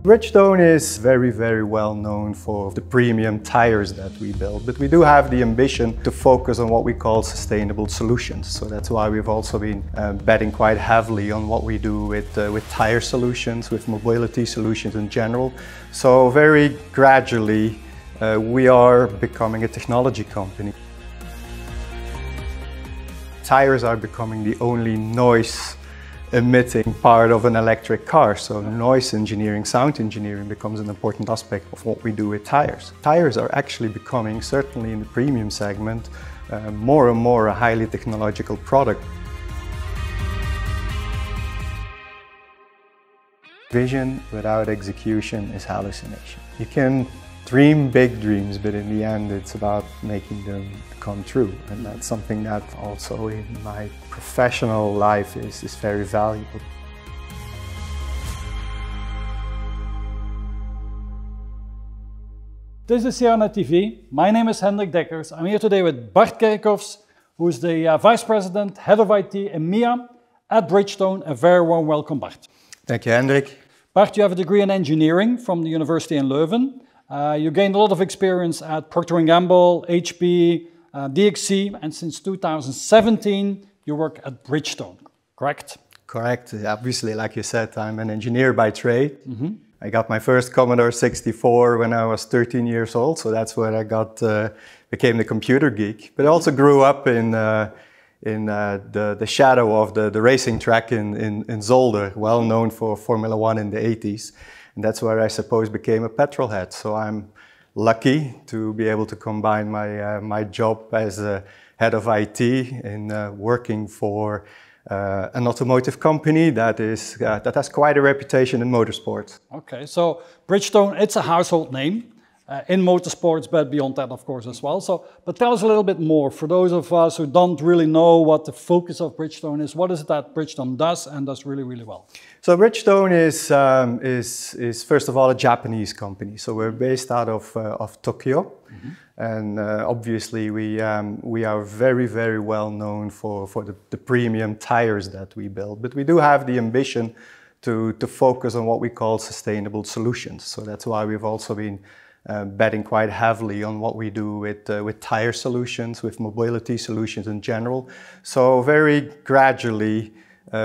Bridgestone is very, very well known for the premium tires that we build, but we do have the ambition to focus on what we call sustainable solutions. So that's why we've also been betting quite heavily on what we do with tire solutions, with mobility solutions in general. So very gradually we are becoming a technology company. Tires are becoming the only noise emitting part of an electric car. So noise engineering, sound engineering becomes an important aspect of what we do with tires. Tires are actually becoming, certainly in the premium segment, more and more a highly technological product. Vision without execution is hallucination. You can dream big dreams, but in the end it's about making them come true. And that's something that also in my professional life is very valuable. This is CIONET TV. My name is Hendrik Deckers. I'm here today with Bart Kerkhofs, who is the Vice President, Head of IT, EMIA at Bridgestone. A very warm welcome, Bart. Thank you, Hendrik. Bart, you have a degree in engineering from the University in Leuven. You gained a lot of experience at Procter & Gamble, HP, DXC, and since 2017 you work at Bridgestone, correct? Correct. Obviously, like you said, I'm an engineer by trade. I got my first Commodore 64 when I was 13 years old, so that's where I became the computer geek. But I also grew up in the shadow of the racing track in Zolder, well known for Formula 1 in the 80s. And that's where I suppose became a petrol head. So I'm lucky to be able to combine my job as a head of IT in working for an automotive company that has quite a reputation in motorsports. Okay, so Bridgestone, it's a household name in motorsports, but beyond that, of course, as well. So, but tell us a little bit more for those of us who don't really know what the focus of Bridgestone is. What is it that Bridgestone does and does really, really well? So Bridgestone is first of all a Japanese company. So we're based out of Tokyo, and obviously we are very, very well known for the premium tires that we build. But we do have the ambition to focus on what we call sustainable solutions. So that's why we've also been betting quite heavily on what we do with tire solutions, with mobility solutions in general. So very gradually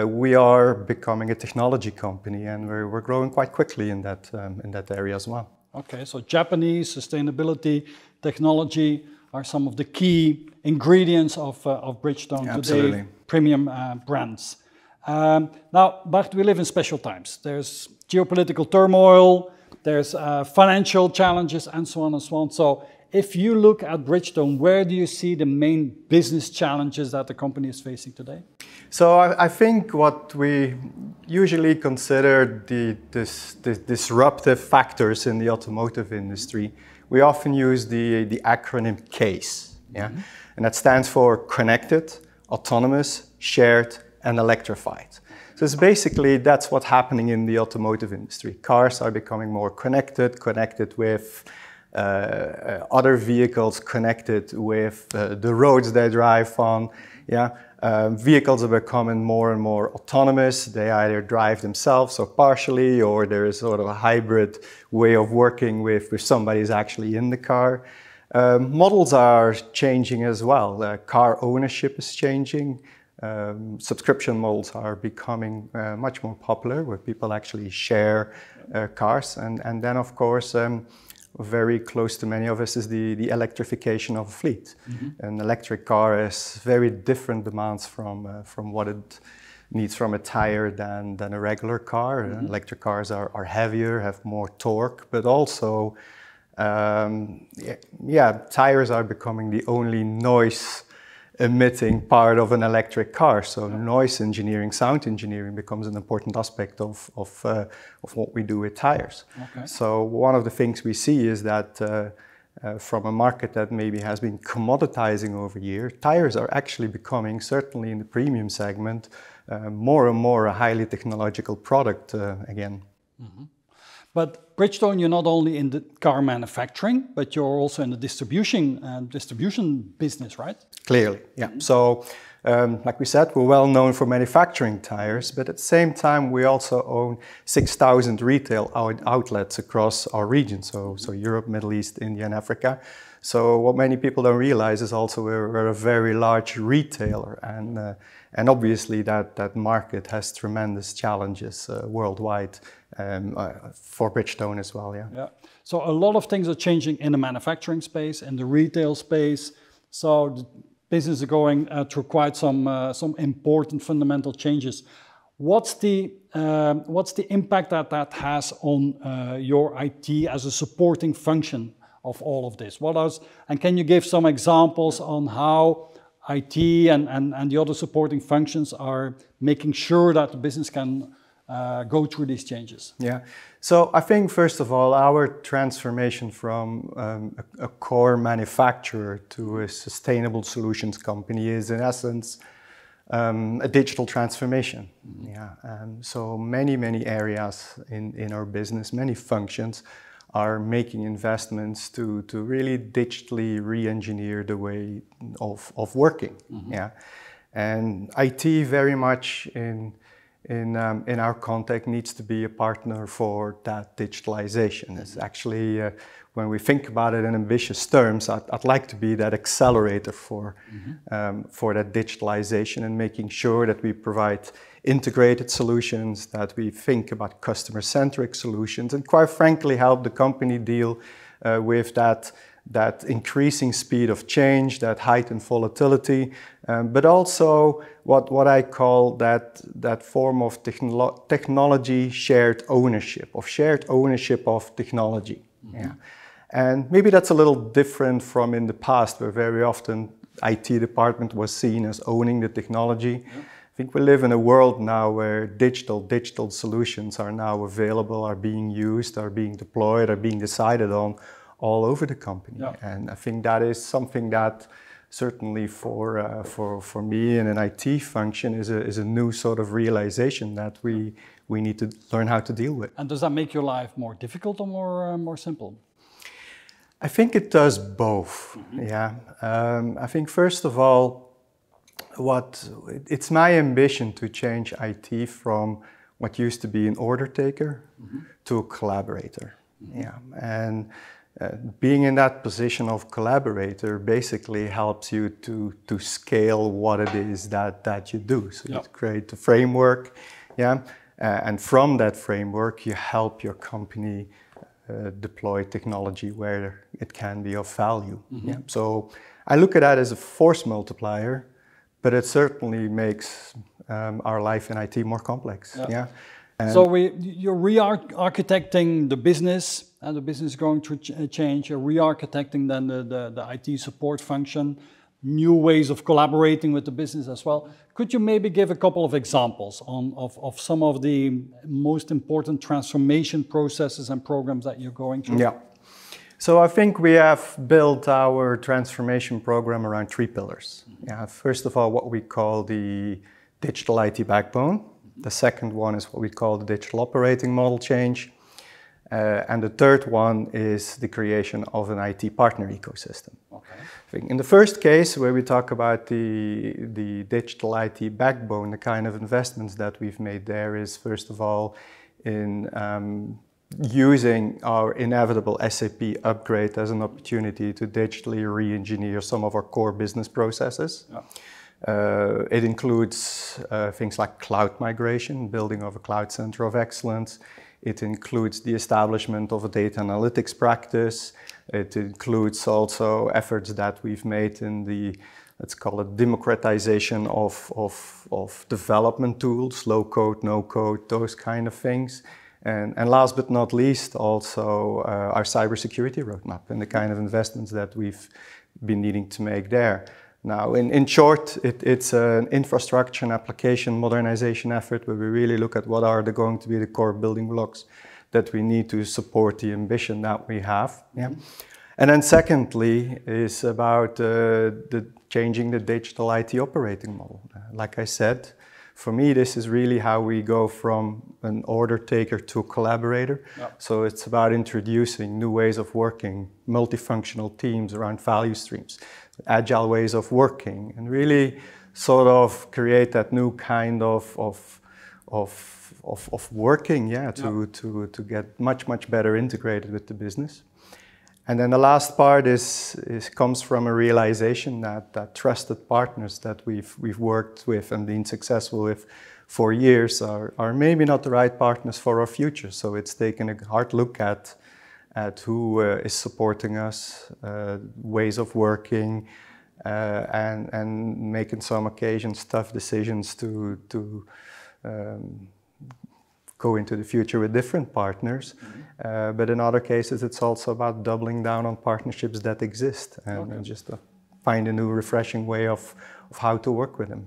we are becoming a technology company, and we're growing quite quickly in that area as well. Okay, so Japanese sustainability, technology are some of the key ingredients of Bridgestone today, premium brands. Now, Bart, we live in special times. There's geopolitical turmoil, there's financial challenges, and so on and so on. So if you look at Bridgestone, where do you see the main business challenges that the company is facing today? So I think what we usually consider the disruptive factors in the automotive industry, we often use the acronym CASE, yeah? And that stands for connected, autonomous, shared, and electrified. So it's basically, that's what's happening in the automotive industry. Cars are becoming more connected with other vehicles, connected with the roads they drive on. Yeah? Vehicles are becoming more and more autonomous. They either drive themselves or partially, or there is sort of a hybrid way of working with somebody who's actually in the car. Models are changing as well. Car ownership is changing. Subscription models are becoming much more popular, where people actually share cars. And then, of course, very close to many of us is the electrification of a fleet. An electric car has very different demands from what it needs from a tire than a regular car. Electric cars are heavier, have more torque, but also, tires are becoming the only noise emitting part of an electric car. So noise engineering, sound engineering becomes an important aspect of what we do with tires. Okay. So one of the things we see is that from a market that maybe has been commoditizing over years, tires are actually becoming, certainly in the premium segment, more and more a highly technological product again. But Bridgestone, you're not only in the car manufacturing, but you're also in the distribution business, right? Clearly, yeah. So Like we said, we're well known for manufacturing tires, but at the same time, we also own 6,000 retail outlets across our region, so Europe, Middle East, India, and Africa. So what many people don't realize is also we're a very large retailer, and obviously that market has tremendous challenges worldwide for Bridgestone as well. Yeah. So a lot of things are changing in the manufacturing space, in the retail space. So the business is going through quite some important fundamental changes. What's the impact that has on your IT as a supporting function of all of this? And can you give some examples on how IT and the other supporting functions are making sure that the business can go through these changes? Yeah, so I think first of all, our transformation from a core manufacturer to a sustainable solutions company is in essence a digital transformation. So many areas in our business, many functions are making investments to really digitally re-engineer the way of working. And IT very much in our context needs to be a partner for that digitalization. It's actually, when we think about it in ambitious terms, I'd like to be that accelerator for that digitalization and making sure that we provide integrated solutions, that we think about customer-centric solutions, and quite frankly help the company deal with that increasing speed of change, that heightened volatility, but also what I call that form of technology shared ownership of technology. And maybe that's a little different from in the past, where very often IT department was seen as owning the technology. I think we live in a world now where digital solutions are now available, are being used, are being deployed, are being decided on all over the company. And I think that is something that certainly for me in an IT function is a new sort of realization that we need to learn how to deal with. And does that make your life more difficult or more simple? I think it does both. I think first of all, it's my ambition to change IT from what used to be an order taker to a collaborator. And being in that position of collaborator basically helps you to scale what it is that you do. So you create a framework, and from that framework you help your company deploy technology where it can be of value. So I look at that as a force multiplier, but it certainly makes our life in IT more complex. So you're re-architecting the business, and the business is going through change. You're re-architecting then the IT support function, new ways of collaborating with the business as well. Could you maybe give a couple of examples of some of the most important transformation processes and programs that you're going through? So I think we have built our transformation program around 3 pillars. First of all, what we call the digital IT backbone. The second one is what we call the digital operating model change. And the third one is the creation of an IT partner ecosystem. In the first case, where we talk about the digital IT backbone, the kind of investments that we've made there is, first of all, in using our inevitable SAP upgrade as an opportunity to digitally re-engineer some of our core business processes. It includes things like cloud migration, building of a cloud center of excellence. It includes the establishment of a data analytics practice. It includes also efforts that we've made in the, let's call it, democratization of development tools, low code, no code, those kind of things. And last but not least, also our cybersecurity roadmap and the kind of investments that we've been needing to make there. Now, in short, it's an infrastructure and application modernization effort where we really look at what are going to be the core building blocks that we need to support the ambition that we have. And then secondly is about changing the digital IT operating model. Like I said, for me, this is really how we go from an order taker to a collaborator. So it's about introducing new ways of working, multifunctional teams around value streams, agile ways of working, and really sort of create that new kind of working, to get much better integrated with the business. And then the last part comes from a realization that trusted partners that we've worked with and been successful with for years are maybe not the right partners for our future. So it's taken a hard look at who is supporting us, ways of working, and making some occasions tough decisions to go into the future with different partners. But in other cases, it's also about doubling down on partnerships that exist and just find a new, refreshing way of how to work with them.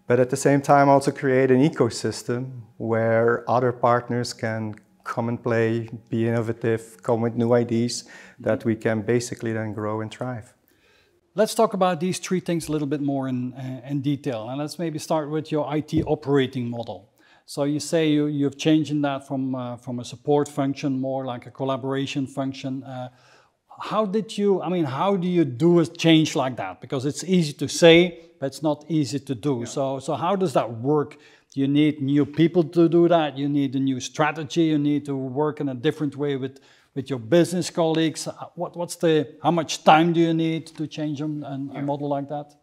But at the same time, also create an ecosystem where other partners can come and play, be innovative, come with new ideas that we can basically then grow and thrive. Let's talk about these three things a little bit more in detail. And let's maybe start with your IT operating model. So you say you've changed that from a support function, more like a collaboration function. How do you do a change like that? Because it's easy to say, but it's not easy to do. Yeah. So how does that work? Do you need new people to do that? You need a new strategy? You need to work in a different way with your business colleagues? How much time do you need to change a model like that?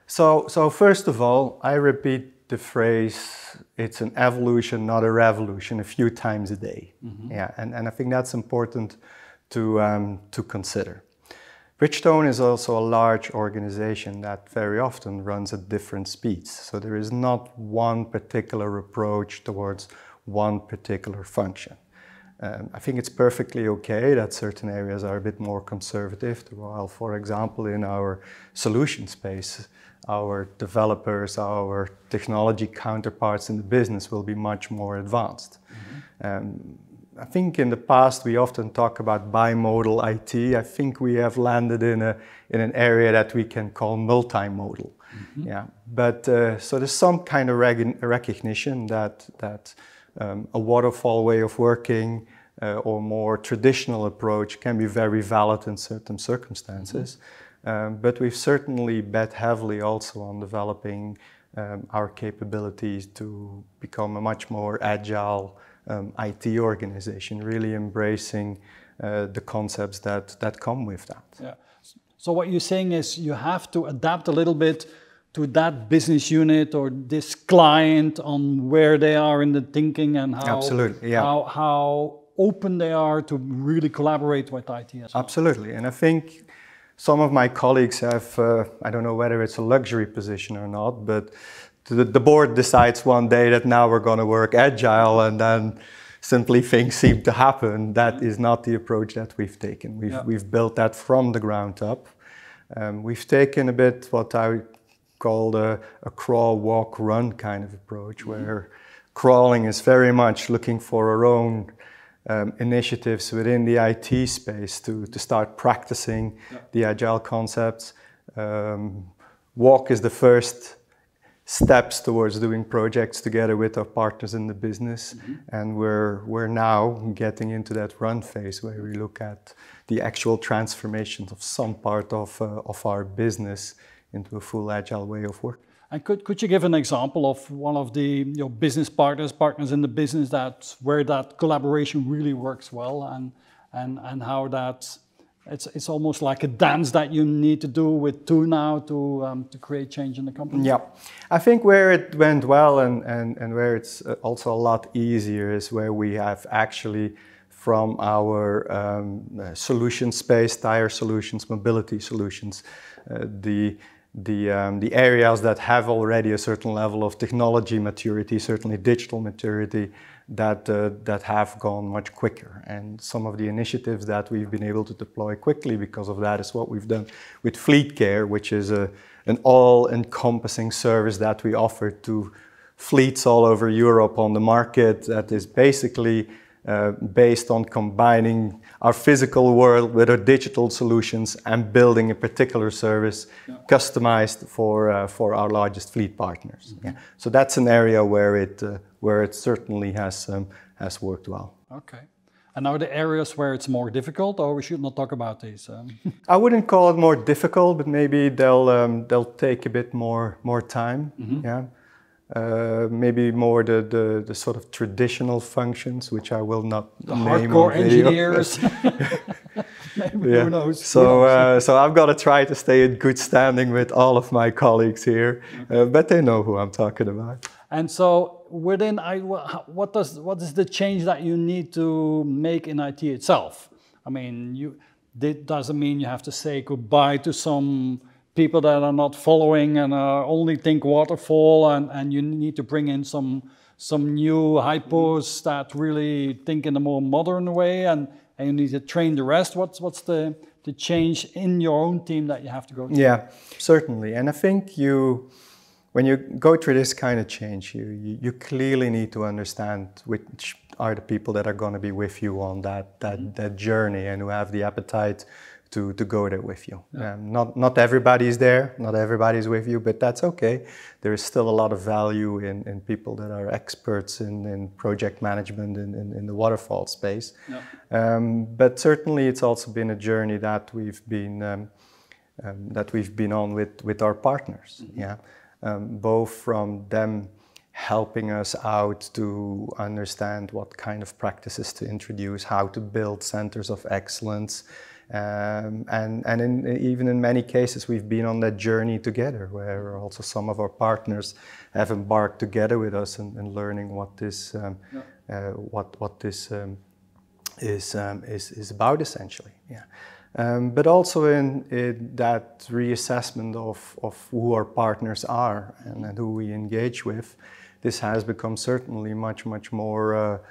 So first of all, I repeat the phrase, it's an evolution, not a revolution, a few times a day. Mm-hmm. Yeah, and I think that's important to consider. Bridgestone is also a large organization that very often runs at different speeds. So there is not one particular approach towards one particular function. I think it's perfectly okay that certain areas are a bit more conservative, while, for example, in our solution space, our developers, our technology counterparts in the business will be much more advanced. Mm-hmm. I think in the past we often talk about bimodal IT. I think we have landed in an area that we can call multimodal. Mm-hmm. Yeah, but so there's some kind of recognition that a waterfall way of working or more traditional approach can be very valid in certain circumstances. Mm-hmm. But we've certainly bet heavily also on developing our capabilities to become a much more agile IT organization, really embracing the concepts that come with that. Yeah. So what you're saying is you have to adapt a little bit to that business unit or this client on where they are in the thinking and how, absolutely, yeah, how open they are to really collaborate with IT as well. Absolutely, and I think some of my colleagues have, I don't know whether it's a luxury position or not, but the board decides one day that now we're going to work agile, and then simply things seem to happen. That is not the approach that we've taken. We've built that from the ground up. We've taken a bit what I call a crawl, walk, run kind of approach, where crawling is very much looking for our own initiatives within the IT space to start practicing the agile concepts. Walk is the first steps towards doing projects together with our partners in the business. Mm-hmm. And we're now getting into that run phase where we look at the actual transformations of some part of our business into a full agile way of work. And could you give an example of one of your business partners in the business where that collaboration really works well, and how that it's almost like a dance that you need to do with two now to create change in the company? Yeah, I think where it went well and where it's also a lot easier is where we have actually from our solution space, tire solutions, mobility solutions, the areas that have already a certain level of technology maturity, certainly digital maturity, that have gone much quicker. And some of the initiatives that we've been able to deploy quickly because of that is what we've done with Fleet Care, which is an all-encompassing service that we offer to fleets all over Europe on the market that is basically based on combining our physical world with our digital solutions and building a particular service customized for our largest fleet partners. Mm-hmm. Yeah. So that's an area where it certainly has worked well. Okay. And are there areas where it's more difficult, or we should not talk about these? I wouldn't call it more difficult, but maybe they'll take a bit more time. Yeah, maybe more the sort of traditional functions, which I will not the name hardcore engineers. Maybe, yeah. Who knows? So I've got to try to stay in good standing with all of my colleagues here, but they know who I'm talking about. And so within what is the change that you need to make in IT itself? I mean, that doesn't mean you have to say goodbye to some people that are not following and only think waterfall, and you need to bring in some new hypos that really think in a more modern way, and you need to train the rest. What's the change in your own team that you have to go through? Yeah, certainly. And I think when you go through this kind of change, you clearly need to understand which are the people that are going to be with you on that journey and who have the appetite to go there with you. Yeah. Not everybody's there, not everybody's with you, but that's okay. There is still a lot of value in people that are experts in project management in the waterfall space. Yeah. But certainly it's also been a journey that we've been on with our partners. Mm-hmm. Yeah. Both from them helping us out to understand what kind of practices to introduce, how to build centers of excellence, and even in many cases we've been on that journey together, where also some of our partners have embarked together with us and learning what this is about essentially. Yeah. But also in that reassessment of who our partners are and who we engage with, this has become certainly much more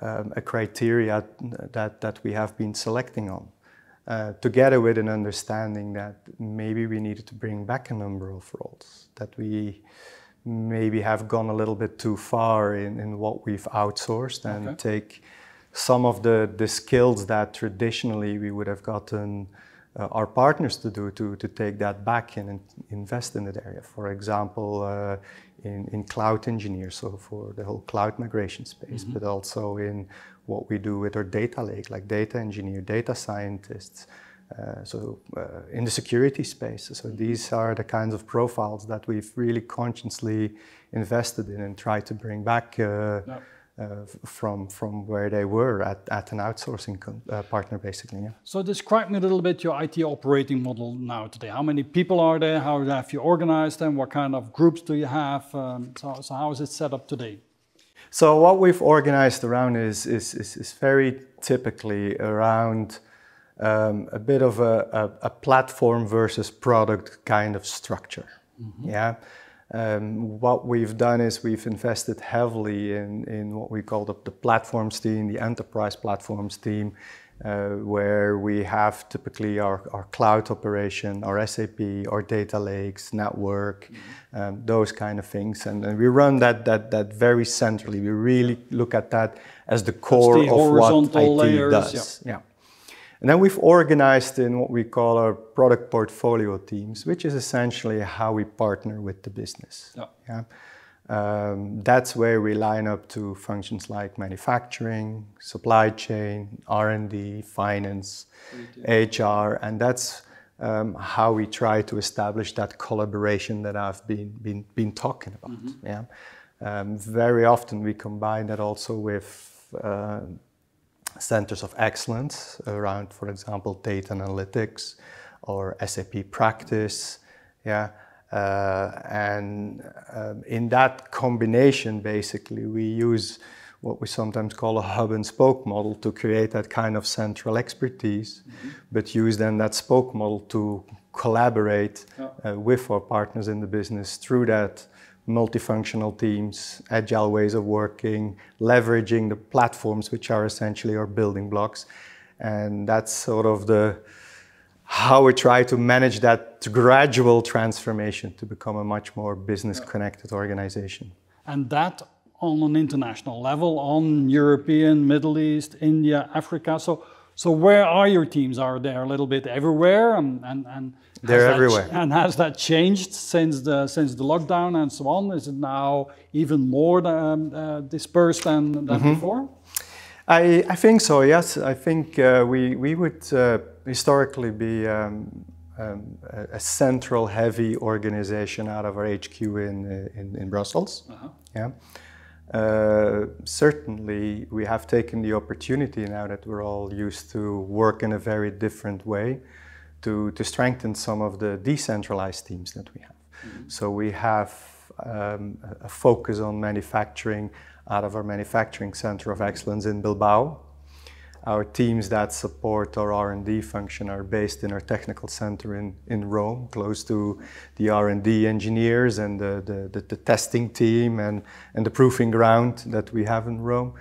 a criteria that we have been selecting on, together with an understanding that maybe we needed to bring back a number of roles, that we maybe have gone a little bit too far in what we've outsourced and take some of the skills that traditionally we would have gotten our partners to do, to take that back and invest in that area. For example, in cloud engineers, so for the whole cloud migration space, but also in what we do with our data lake, like data engineer, data scientists, in the security space. So these are the kinds of profiles that we've really consciously invested in and tried to bring back from where they were at an outsourcing partner, basically. Yeah. So describe me a little bit your IT operating model now today. How many people are there? How have you organized them? What kind of groups do you have? So how is it set up today? So what we've organized around is very typically around a bit of a platform versus product kind of structure. Mm-hmm. Yeah. What we've done is we've invested heavily in what we call the platforms team, the enterprise platforms team, where we have typically our cloud operation, our SAP, our data lakes, network, those kind of things. And we run that very centrally. We really look at that as the core of what IT layers, does. Yeah. And then we've organized in what we call our product portfolio teams, which is essentially how we partner with the business. Yeah. That's where we line up to functions like manufacturing, supply chain, R&D, finance, HR, and that's how we try to establish that collaboration that I've been talking about. Mm-hmm. Yeah. Very often we combine that also with centers of excellence around, for example, data analytics or SAP practice. Yeah. In that combination, basically, we use what we sometimes call a hub and spoke model to create that kind of central expertise, but use then that spoke model to collaborate with our partners in the business through that multifunctional teams, agile ways of working, leveraging the platforms which are essentially our building blocks. And that's sort of how we try to manage that gradual transformation to become a much more business-connected organization. And that on an international level, on European, Middle East, India, Africa. So where are your teams? Are they a little bit everywhere? And they're everywhere. And has that changed since the lockdown and so on? Is it now even more dispersed than before? I think so, yes. I think we would historically be a central heavy organization out of our HQ in Brussels. Yeah. Certainly we have taken the opportunity now that we're all used to work in a very different way to strengthen some of the decentralized teams that we have. So we have a focus on manufacturing out of our manufacturing center of excellence in Bilbao. Our teams that support our R&D function are based in our technical center in Rome, close to the R&D engineers and the testing team and the proofing ground that we have in Rome.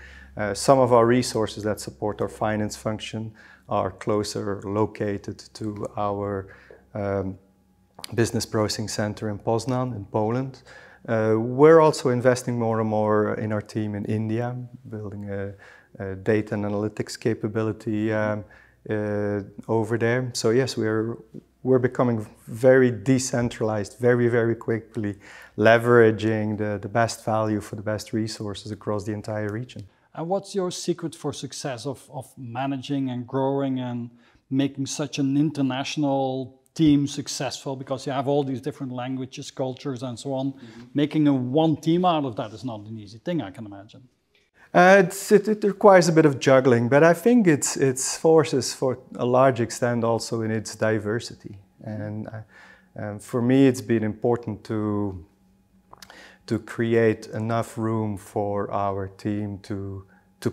Some of our resources that support our finance function are closer located to our business processing center in Poznan in Poland. We're also investing more and more in our team in India, building a data and analytics capability over there. So yes, we're becoming very decentralized, very quickly, leveraging the best value for the best resources across the entire region. And what's your secret for success of managing and growing and making such an international team successful? Because you have all these different languages, cultures, and so on. Making a one team out of that is not an easy thing, I can imagine. It requires a bit of juggling, but I think it's forces for a large extent also in its diversity. And for me, it's been important to create enough room for our team to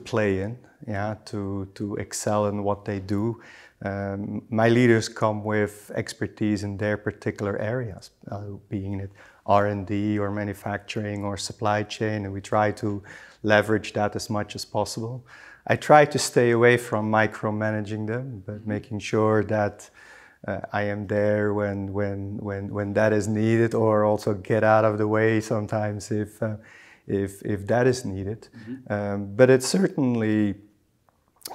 play in, yeah, to excel in what they do. My leaders come with expertise in their particular areas, being it R&D or manufacturing or supply chain, and we try to leverage that as much as possible. I try to stay away from micromanaging them, but making sure that I am there when that is needed, or also get out of the way sometimes if that is needed. But it's certainly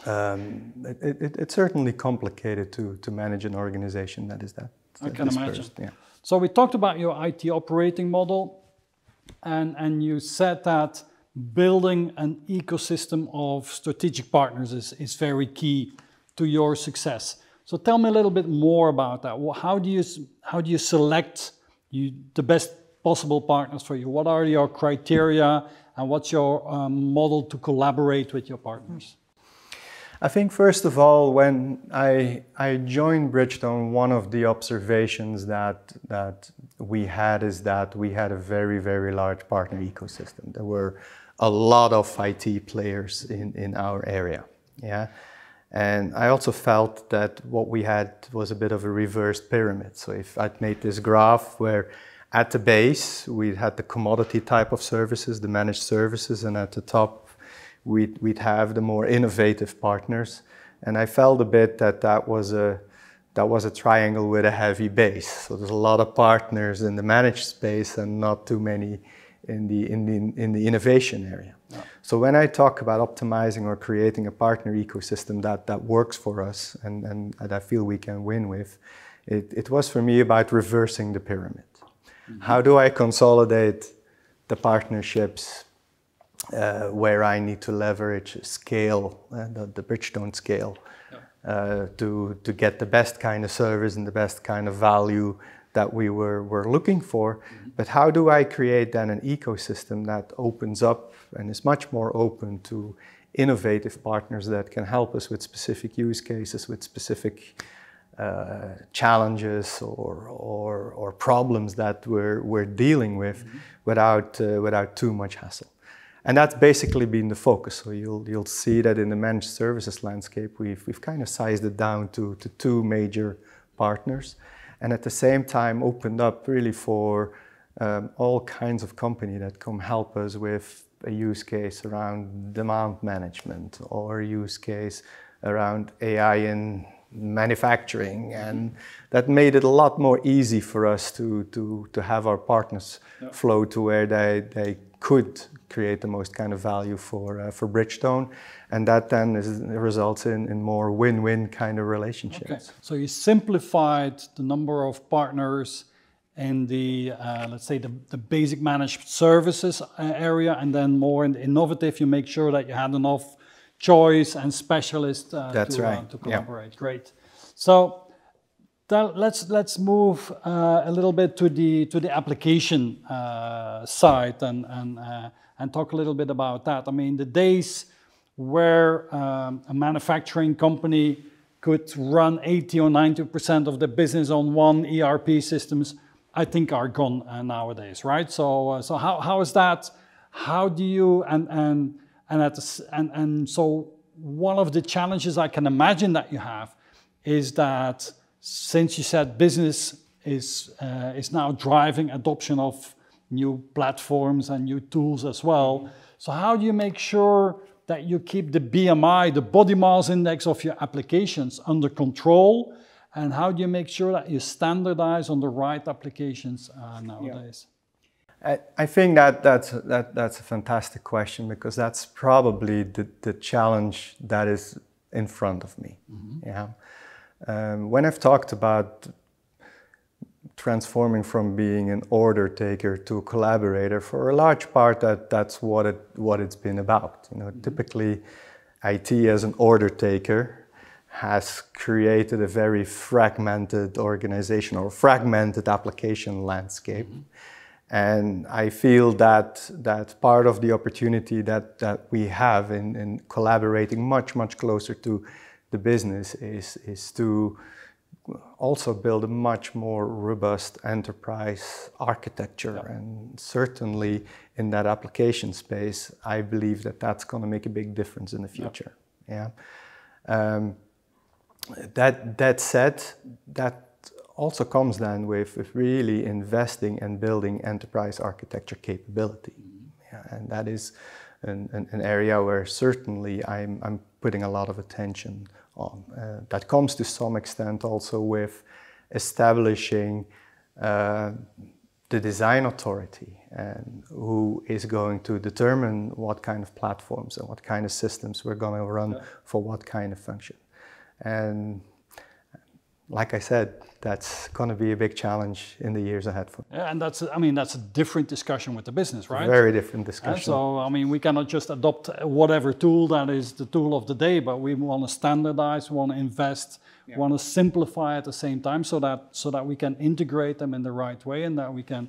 it's certainly complicated to manage an organization that is that. I can imagine. Yeah. So we talked about your IT operating model, and you said that building an ecosystem of strategic partners is very key to your success. So tell me a little bit more about that. How do you select the best possible partners for you? What are your criteria, and what's your model to collaborate with your partners? I think first of all, when I joined Bridgestone, one of the observations that we had is that we had a very large partner ecosystem. There were a lot of IT players in our area, yeah. And I also felt that what we had was a bit of a reversed pyramid. So if I'd made this graph where at the base we had the commodity type of services, the managed services, and at the top we'd have the more innovative partners. And I felt a bit that was a triangle with a heavy base. So there's a lot of partners in the managed space and not too many in the innovation area. Yeah. So when I talk about optimizing or creating a partner ecosystem that works for us and that I feel we can win with, it was for me about reversing the pyramid. How do I consolidate the partnerships where I need to leverage scale, the Bridgestone scale, to get the best kind of service and the best kind of value that we were looking for. But how do I create then an ecosystem that opens up and is much more open to innovative partners that can help us with specific use cases, with specific challenges or problems that we're dealing with without too much hassle. And that's basically been the focus. So you'll see that in the managed services landscape, we've kind of sized it down to two major partners, and at the same time opened up really for all kinds of companies that come help us with a use case around demand management or a use case around AI in manufacturing, and that made it a lot more easy for us to have our partners flow to where they could create the most kind of value for Bridgestone, and that then results in more win-win kind of relationships. Okay. So you simplified the number of partners in the, let's say, the basic managed services area, and then more in the innovative, you make sure that you had enough choice and specialists to collaborate. Great. So let's move a little bit to the application side and talk a little bit about that. I mean, the days where a manufacturing company could run 80 or 90% of the business on one ERP systems, I think are gone nowadays, right? So how is that? How do you so one of the challenges I can imagine that you have is that since you said business is now driving adoption of new platforms and new tools as well. So how do you make sure that you keep the BMI, the body mass index of your applications under control? And how do you make sure that you standardize on the right applications nowadays? I think that's a fantastic question, because that's probably the challenge that is in front of me. When I've talked about transforming from being an order taker to a collaborator, for a large part that's what it's been about. Typically, IT as an order taker has created a very fragmented organization or fragmented application landscape. And I feel that part of the opportunity that we have in collaborating much closer to the business is to also build a much more robust enterprise architecture. And certainly in that application space, I believe that's going to make a big difference in the future. That said, that also comes then with really investing and building enterprise architecture capability. And that is an area where certainly I'm putting a lot of attention on. That comes to some extent also with establishing the design authority and who is going to determine what kind of platforms and what kind of systems we're going to run for what kind of function. And like I said, that's going to be a big challenge in the years ahead. And that's a different discussion with the business, right? Very different discussion. So, I mean, we cannot just adopt whatever tool that is the tool of the day, but we want to standardize, we want to invest, we want to simplify at the same time so that we can integrate them in the right way and that we can,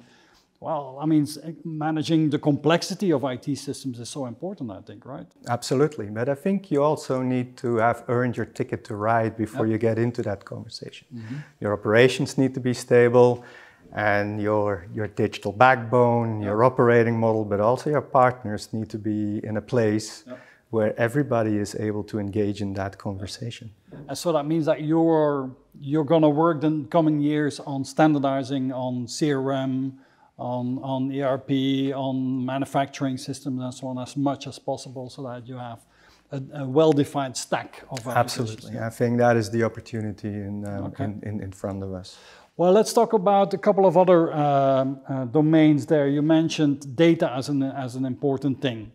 well, I mean, managing the complexity of IT systems is so important, I think, right? Absolutely, but I think you also need to have earned your ticket to ride before you get into that conversation. Your operations need to be stable, and your digital backbone, your operating model, but also your partners need to be in a place where everybody is able to engage in that conversation. And so that means that you're going to work in coming years on standardizing on CRM, on ERP, on manufacturing systems and so on as much as possible so that you have a well-defined stack of Absolutely. I think that is the opportunity in front of us. Well, let's talk about a couple of other domains there. You mentioned data as an important thing.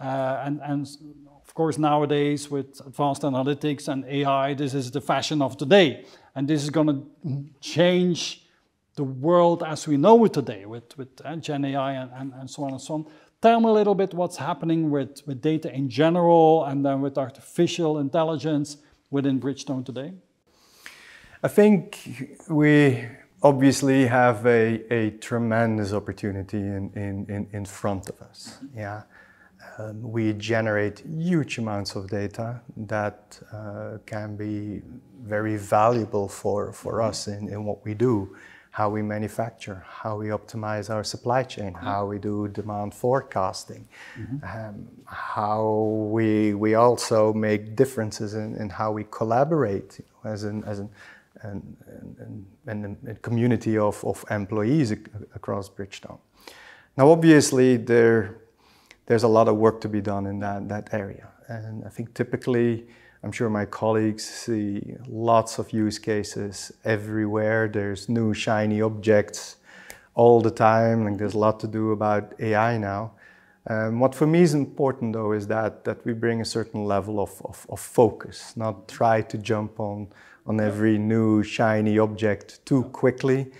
And of course, nowadays with advanced analytics and AI, this is the fashion of today. And this is going to change the world as we know it today with Gen AI and so on and so on. Tell me a little bit what's happening with data in general and then with artificial intelligence within Bridgestone today. I think we obviously have a tremendous opportunity in front of us. We generate huge amounts of data that can be very valuable for us in what we do. How we manufacture, how we optimize our supply chain, how we do demand forecasting, how we also make differences in how we collaborate as a community of employees across Bridgestone. Now, obviously, there's a lot of work to be done in that area, and I think typically, I'm sure my colleagues see lots of use cases everywhere. There's new shiny objects all the time. Like there's a lot to do about AI now. What for me is important though is that we bring a certain level of focus, not try to jump on every new shiny object too quickly,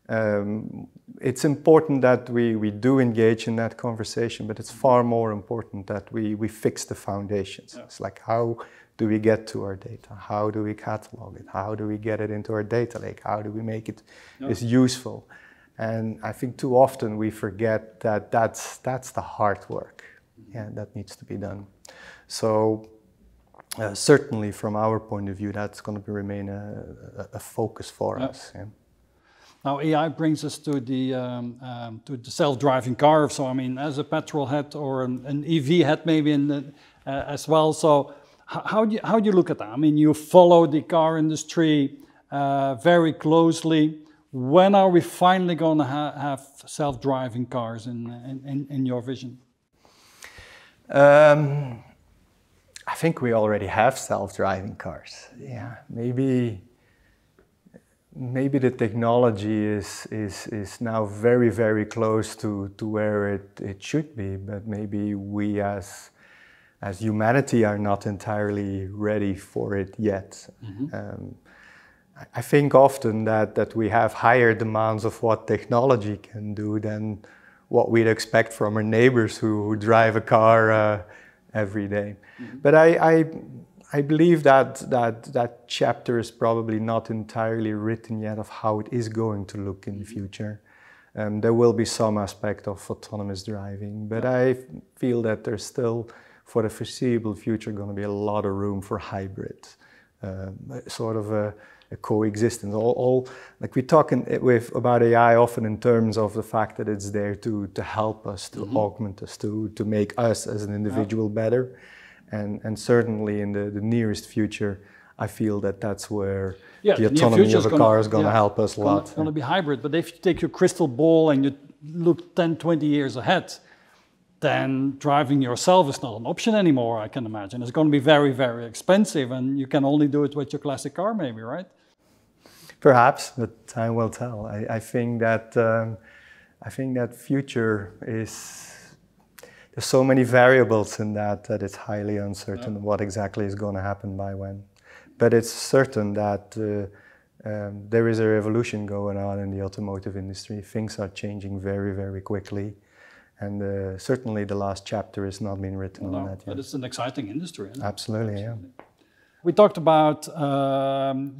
It's important that we do engage in that conversation, but it's far more important that we fix the foundations. It's like, how do we get to our data? How do we catalog it? How do we get it into our data lake? How do we make it as useful? And I think too often we forget that that's the hard work. Yeah, that needs to be done. So certainly from our point of view, that's going to remain a focus for us. Yeah. Now AI brings us to the self-driving car. So I mean, as a petrol head or an EV head maybe as well. So how do you look at that? I mean, you follow the car industry very closely. When are we finally going to have self-driving cars in your vision? I think we already have self-driving cars. Yeah, maybe the technology is now very, very close to where it should be, but maybe we as humanity are not entirely ready for it yet. I think often that we have higher demands of what technology can do than what we'd expect from our neighbors who drive a car every day. But I believe that chapter is probably not entirely written yet of how it is going to look in the future. There will be some aspect of autonomous driving, but I feel that there's still, for the foreseeable future, going to be a lot of room for hybrid, sort of a coexistence. Like we talk about AI often in terms of the fact that it's there to help us, to augment us, to make us as an individual better. And certainly in the nearest future, I feel that that's where the autonomy of a car is going to help us a lot. It's going to be hybrid, but if you take your crystal ball and you look 10, 20 years ahead, then driving yourself is not an option anymore, I can imagine. It's going to be very, very expensive, and you can only do it with your classic car maybe, right? Perhaps, but time will tell. I think that future is... There's so many variables in that it's highly uncertain what exactly is going to happen by when. But it's certain that there is a revolution going on in the automotive industry. Things are changing very, very quickly. And certainly the last chapter has not been written on that yet. But it's an exciting industry, isn't it? Absolutely, yeah. We talked about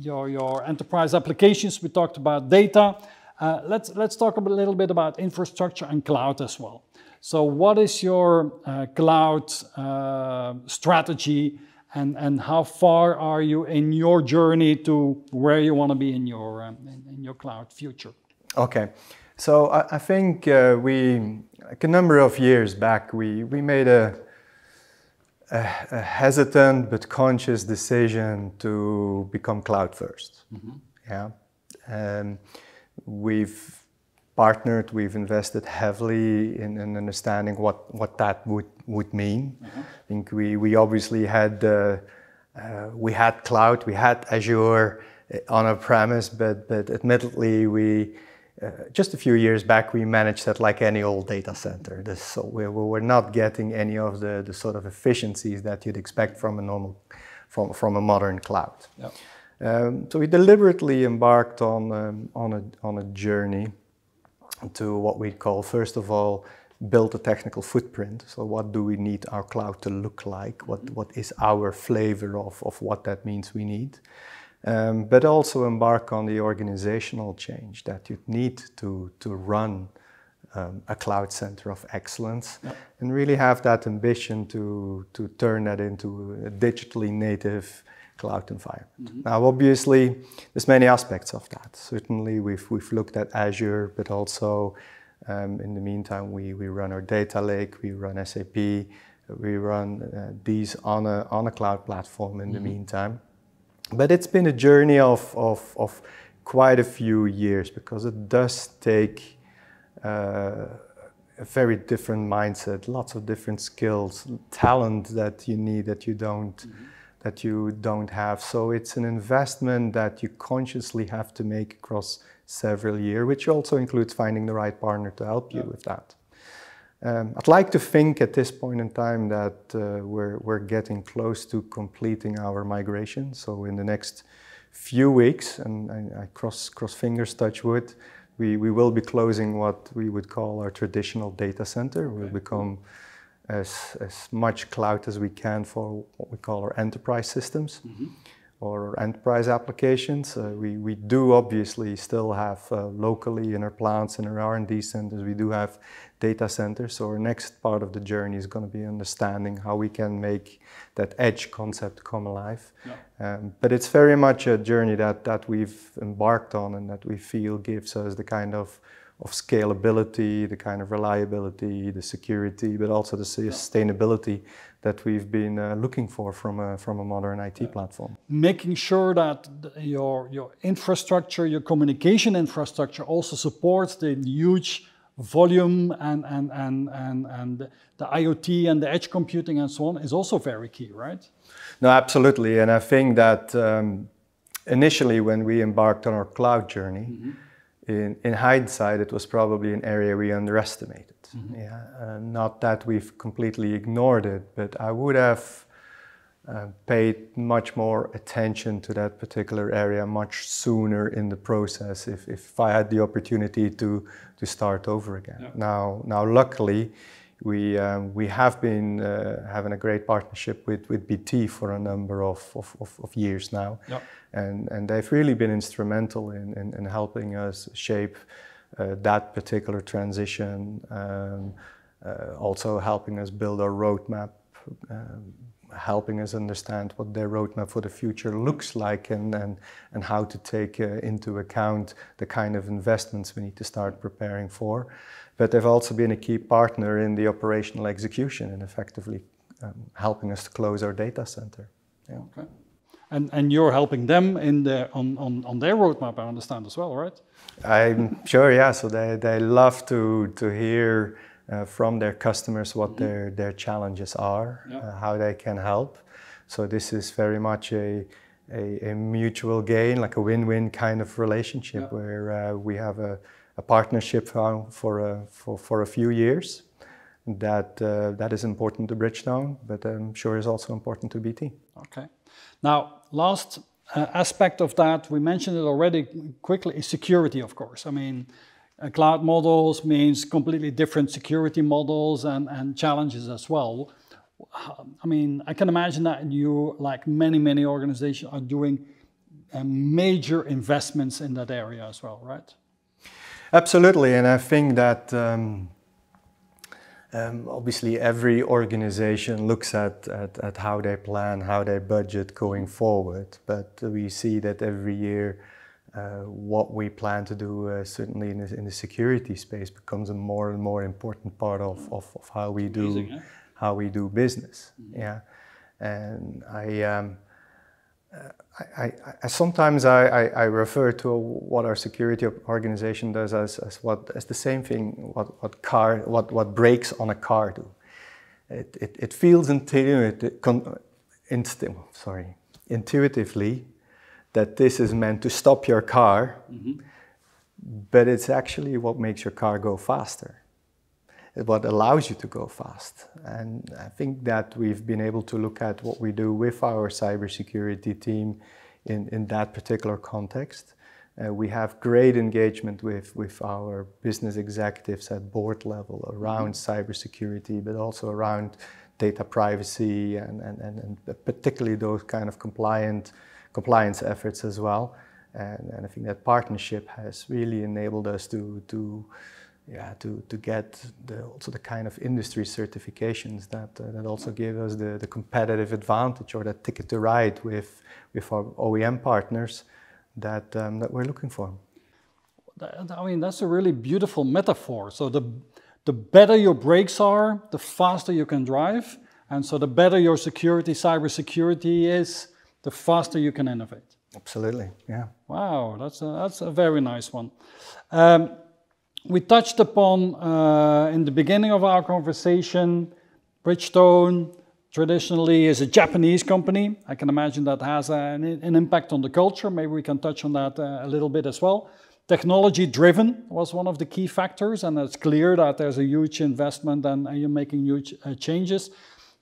your enterprise applications. We talked about data. Let's talk a little bit about infrastructure and cloud as well. So what is your cloud strategy, and how far are you in your journey to where you want to be in your cloud future? Okay, so I think like a number of years back, we made a hesitant but conscious decision to become cloud first. Yeah, and we've partnered, we've invested heavily in understanding what that would mean. I think we obviously had cloud, we had Azure on our premise, but admittedly just a few years back we managed that like any old data center. So we were not getting any of the sort of efficiencies that you'd expect from a modern cloud. So we deliberately embarked on a journey to what we call, first of all, build a technical footprint. So what do we need our cloud to look like? What is our flavor of what that means we need? But also embark on the organizational change that you need to run a cloud center of excellence, and really have that ambition to turn that into a digitally native cloud environment. Now, obviously, there's many aspects of that. Certainly, we've looked at Azure, but also in the meantime, we run our data lake, we run SAP, we run these on a cloud platform in the meantime. But it's been a journey of quite a few years, because it does take a very different mindset, lots of different skills, talent that you need that you don't have. So it's an investment that you consciously have to make across several years, which also includes finding the right partner to help you with that. I'd like to think at this point in time that we're getting close to completing our migration. So in the next few weeks, and I cross fingers, touch wood, We will be closing what we would call our traditional data center. We'll become as much cloud as we can for what we call our enterprise systems or enterprise applications. We do obviously still have locally in our plants and our R&D centers, we do have data centers. So our next part of the journey is going to be understanding how we can make that edge concept come alive. But it's very much a journey that we've embarked on and that we feel gives us the kind of scalability, the kind of reliability, the security, but also the sustainability that we've been looking for from a modern IT platform. Making sure that your infrastructure, your communication infrastructure also supports the huge volume and the IoT and the edge computing and so on is also very key, right? No, absolutely. And I think that initially when we embarked on our cloud journey, in hindsight, it was probably an area we underestimated. Not that we've completely ignored it, but I would have paid much more attention to that particular area much sooner in the process if I had the opportunity to start over again. Now, luckily, we have been having a great partnership with BT for a number of years now. And they've really been instrumental in helping us shape that particular transition, also helping us build our roadmap, helping us understand what their roadmap for the future looks like and how to take into account the kind of investments we need to start preparing for. But they've also been a key partner in the operational execution and effectively helping us to close our data center. Okay. And you're helping them on their roadmap, I understand as well, right? I'm sure, yeah. So they love to hear from their customers what their challenges are, how they can help. So this is very much a mutual gain, like a win-win kind of relationship where we have a partnership for a few years. That is important to Bridgestone, but I'm sure is also important to BT. Okay. Now, last aspect of that, we mentioned it already quickly, is security, of course. I mean, cloud models means completely different security models and challenges as well. I mean, I can imagine that you, like many organizations, are doing major investments in that area as well, right? Absolutely, and I think that obviously every organization looks at how they plan, how they budget going forward, but we see that every year what we plan to do, certainly in the security space, becomes a more and more important part of how we do business. And I sometimes refer to what our security organization does as the same thing what brakes on a car do. It feels intuitively that this is meant to stop your car, but it's actually what makes your car go faster. What allows you to go fast. And I think that we've been able to look at what we do with our cybersecurity team in that particular context. We have great engagement with our business executives at board level around cybersecurity, but also around data privacy and particularly those kind of compliance efforts as well. And I think that partnership has really enabled us to get also the kind of industry certifications that also give us the competitive advantage or that ticket to ride with our OEM partners that we're looking for. I mean, that's a really beautiful metaphor. So the better your brakes are, the faster you can drive, and so the better your cybersecurity is, the faster you can innovate. Absolutely, yeah. Wow, that's a very nice one. We touched upon in the beginning of our conversation, Bridgestone traditionally is a Japanese company. I can imagine that has an impact on the culture. Maybe we can touch on that a little bit as well. Technology driven was one of the key factors, and it's clear that there's a huge investment and you're making huge changes.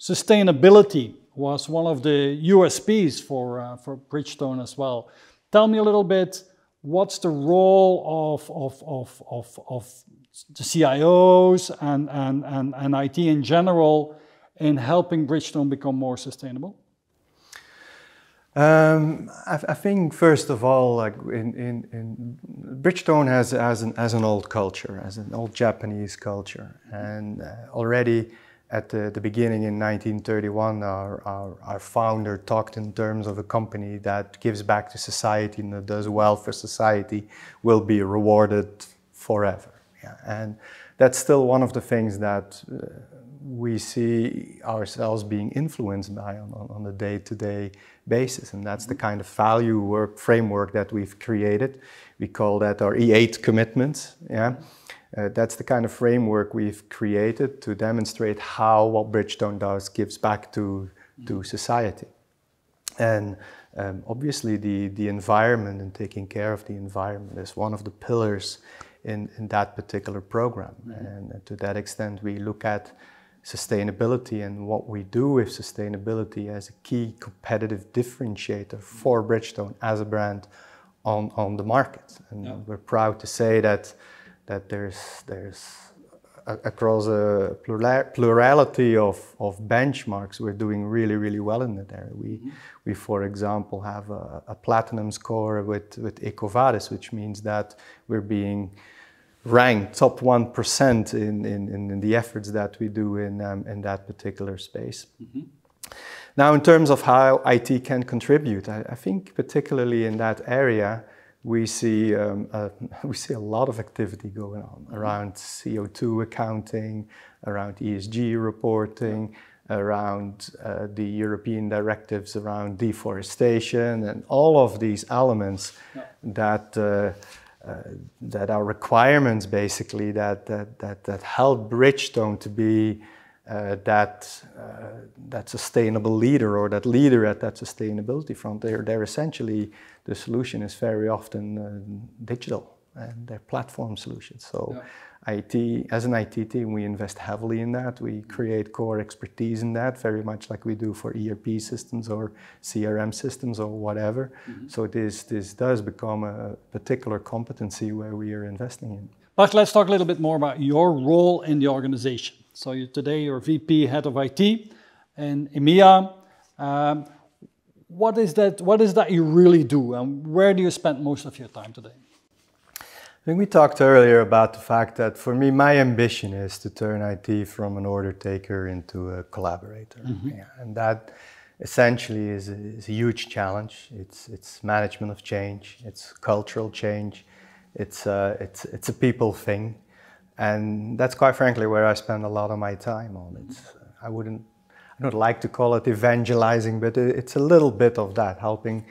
Sustainability was one of the USPs for Bridgestone as well. Tell me a little bit, what's the role of the CIOs and IT in general in helping Bridgestone become more sustainable? I think first of all, like in Bridgestone has an old culture, as an old Japanese culture, and already at the beginning in 1931, our founder talked in terms of a company that gives back to society and that does well for society will be rewarded forever. Yeah. And that's still one of the things that we see ourselves being influenced by on a day-to-day basis, and that's the kind of value framework that we've created. We call that our E8 commitments. Yeah. That's the kind of framework we've created to demonstrate how what Bridgestone does gives back to society. And obviously the environment and taking care of the environment is one of the pillars in that particular program. And to that extent, we look at sustainability and what we do with sustainability as a key competitive differentiator for Bridgestone as a brand on the market. And we're proud to say that there's across a plurality of benchmarks, we're doing really well in that area. We for example have a platinum score with EcoVadis, which means that we're being ranked top 1% in the efforts that we do in that particular space. Now, in terms of how IT can contribute, I think particularly in that area, we see a lot of activity going on around CO2 accounting, around ESG reporting, around the European directives around deforestation, and all of these elements that are requirements basically that help Bridgestone to be that sustainable leader, or that leader at that sustainability front. They're essentially, the solution is very often digital, and they're platform solutions. So IT, as an IT team, we invest heavily in that. We create core expertise in that, very much like we do for ERP systems or CRM systems or whatever. So this does become a particular competency where we are investing in. But let's talk a little bit more about your role in the organization. So today you're VP, Head of IT in EMIA. What is that you really do, and where do you spend most of your time today? I think we talked earlier about the fact that for me, my ambition is to turn IT from an order taker into a collaborator. Yeah, and that essentially is a huge challenge. It's management of change, it's cultural change, it's a people thing. And that's quite frankly where I spend a lot of my time on. I don't like to call it evangelizing, but it's a little bit of that, helping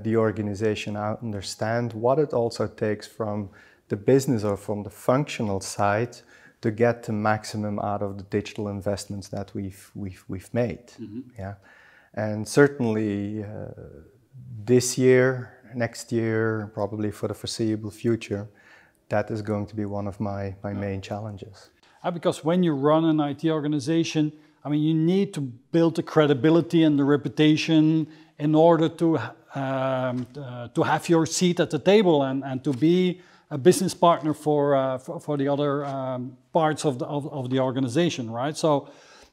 the organization out understand what it also takes from the business or from the functional side to get the maximum out of the digital investments that we've made. Yeah, and certainly this year, next year, probably for the foreseeable future, that is going to be one of my main challenges. Because when you run an IT organization, I mean, you need to build the credibility and the reputation in order to have your seat at the table and to be a business partner for the other parts of the organization, right? So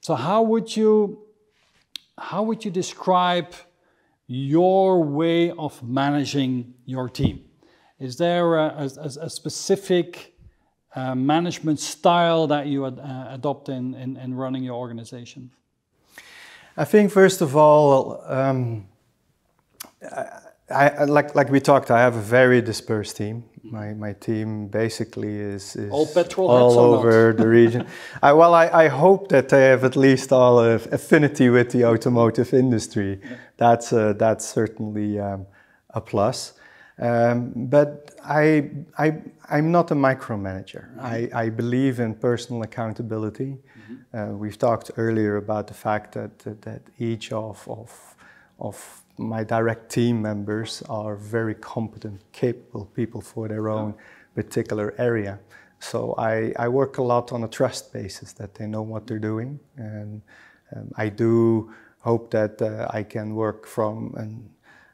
how would you describe your way of managing your team? Is there a specific management style that you adopt in running your organization? I think first of all, like we talked, I have a very dispersed team. My team basically is all over the region. I hope that they have at least all affinity with the automotive industry. Yeah. That's certainly a plus. But I'm not a micromanager. I believe in personal accountability. We've talked earlier about the fact that each of my direct team members are very competent, capable people for their own particular area. So I work a lot on a trust basis, that they know what they're doing. And I do hope that I can work from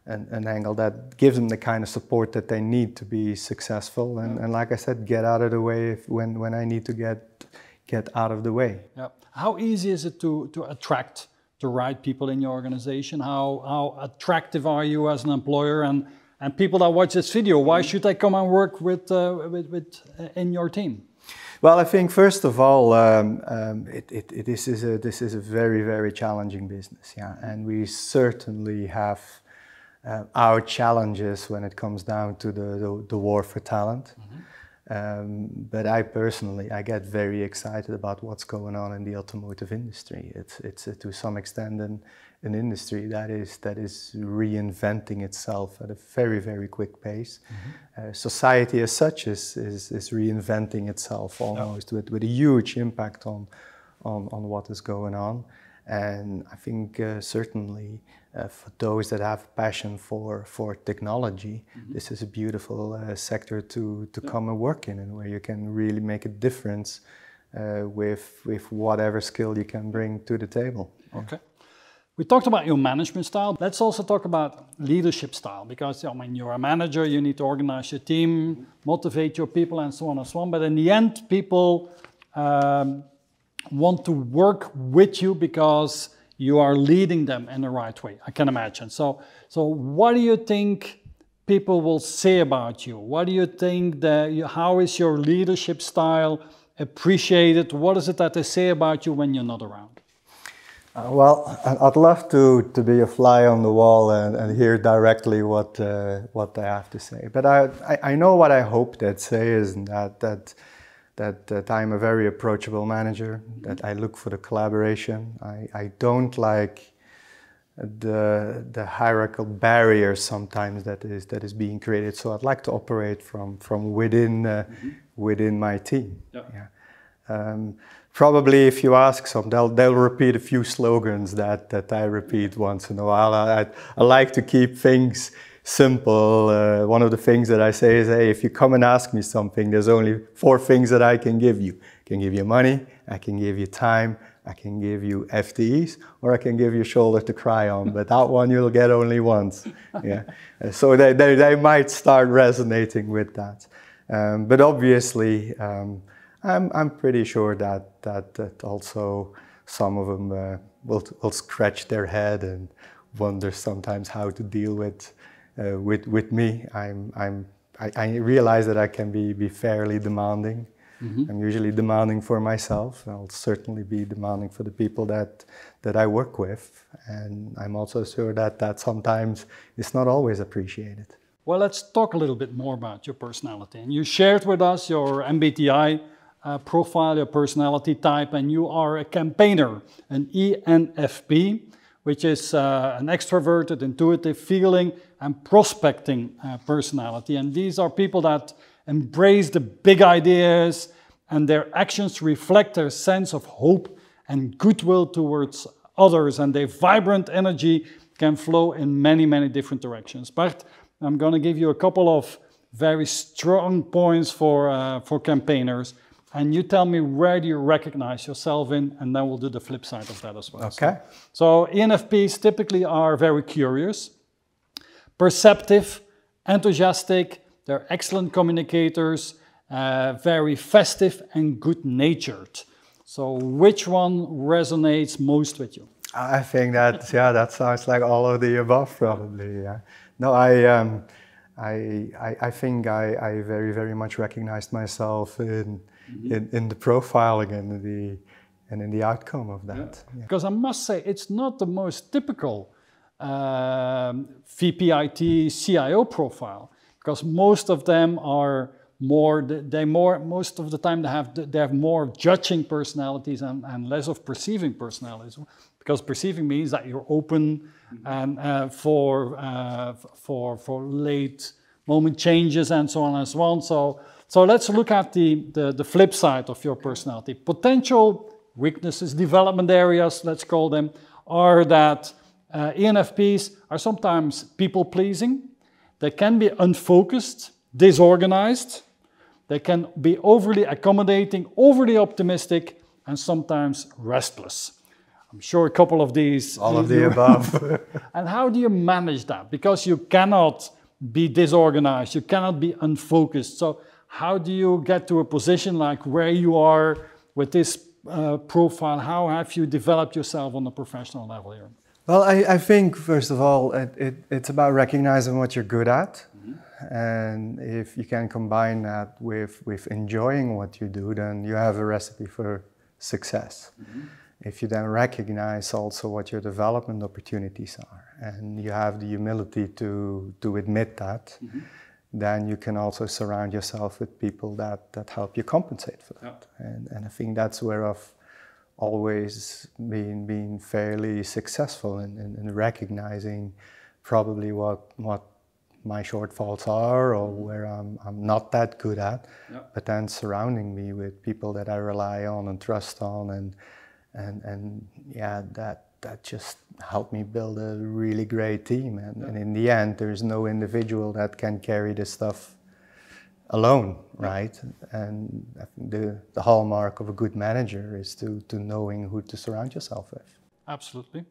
an angle that gives them the kind of support that they need to be successful. And like I said, get out of the way when I need to get out of the way. Yeah. How easy is it to attract the right people in your organization? How attractive are you as an employer? And people that watch this video, why should they come and work with in your team? Well, I think first of all, this is a very, very challenging business, yeah, and we certainly have our challenges when it comes down to the war for talent. But I personally, I get very excited about what's going on in the automotive industry. It's to some extent an industry that is reinventing itself at a very, very quick pace. Society as such is reinventing itself almost with a huge impact on what is going on. And I think certainly for those that have passion for technology, this is a beautiful sector to come and work in, and where you can really make a difference with whatever skill you can bring to the table. Okay. We talked about your management style. Let's also talk about leadership style, because I mean, you're a manager, you need to organize your team, motivate your people, and so on and so on. But in the end, people want to work with you because you are leading them in the right way, I can imagine. So what do you think people will say about you? What do you think how is your leadership style appreciated? What is it that they say about you when you're not around? Well, I'd love to be a fly on the wall and hear directly what they have to say. But I know what I hope they'd say is that I'm a very approachable manager, that I look for the collaboration. I don't like the hierarchical barrier sometimes that is being created. So I'd like to operate from within my team. Yeah. Probably if you ask some, they'll repeat a few slogans that I repeat once in a while. I like to keep things simple. One of the things that I say is, hey, if you come and ask me something, there's only 4 things that I can give you. I can give you money, I can give you time, I can give you FTEs, or I can give you a shoulder to cry on, but that one you'll get only once. Yeah. So they might start resonating with that. But obviously, I'm pretty sure that also some of them will scratch their head and wonder sometimes how to deal with me. I realize that I can be fairly demanding. I'm usually demanding for myself. I'll certainly be demanding for the people that I work with, and I'm also sure that sometimes it's not always appreciated. Well, let's talk a little bit more about your personality. And you shared with us your MBTI profile, your personality type, and you are a campaigner, an ENFP, which is an extroverted, intuitive, feeling and prospecting personality. And these are people that embrace the big ideas, and their actions reflect their sense of hope and goodwill towards others, and their vibrant energy can flow in many, many different directions. Bart, I'm going to give you a couple of very strong points for campaigners. And you tell me, where do you recognize yourself in, and then we'll do the flip side of that as well. Okay. So ENFPs typically are very curious, perceptive, enthusiastic, they're excellent communicators, very festive and good-natured. So which one resonates most with you? I think that sounds like all of the above, probably. Yeah. No, I think I very, very much recognized myself in the profiling and in the outcome of that. Yeah. Yeah. Because I must say, it's not the most typical VPIT CIO profile, because most of them are most of the time they have more judging personalities and less of perceiving personalities, because perceiving means that you're open and for late moment changes and so on and so on. So let's look at the flip side of your personality. Potential weaknesses, development areas, let's call them, are that ENFPs are sometimes people-pleasing. They can be unfocused, disorganized. They can be overly accommodating, overly optimistic, and sometimes restless. I'm sure a couple of these. All of the above. And how do you manage that? Because you cannot be disorganized, you cannot be unfocused. So how do you get to a position like where you are with this profile? How have you developed yourself on a professional level here? Well, I think, first of all, it's about recognizing what you're good at. And if you can combine that with enjoying what you do, then you have a recipe for success. If you then recognize also what your development opportunities are, and you have the humility to admit that, then you can also surround yourself with people that help you compensate for that. And I think that's where I've always been fairly successful in recognizing probably what my shortfalls are, or where I'm not that good at, but then surrounding me with people that I rely on and trust on, and yeah, that just helped me build a really great team. And in the end, there's no individual that can carry this stuff alone, right? And I think the hallmark of a good manager is to knowing who to surround yourself with. Absolutely.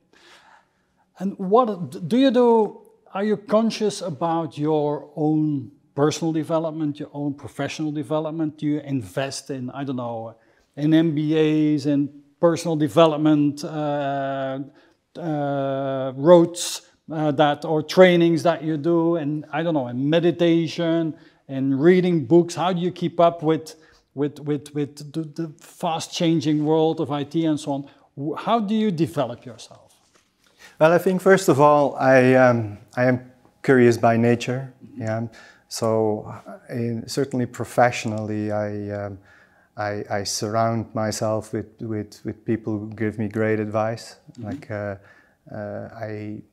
And what do you do? Are you conscious about your own personal development, your own professional development? Do you invest in, I don't know, in MBAs and personal development roads or trainings that you do, and I don't know, in meditation and reading books? How do you keep up with the fast-changing world of IT and so on? How do you develop yourself? Well, I think first of all, I am curious by nature. Yeah. So certainly professionally, I surround myself with people who give me great advice. Like I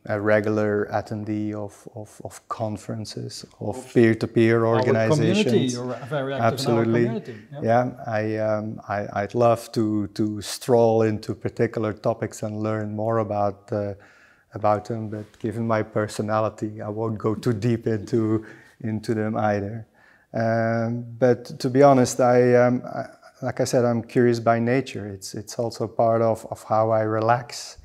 a regular attendee of conferences, of peer-to-peer organizations. Community, you're very active. Absolutely. In our community. Yeah. I'd love to stroll into particular topics and learn more about them, but given my personality, I won't go too deep into them either. But to be honest, like I said, I'm curious by nature. It's also part of how I relax,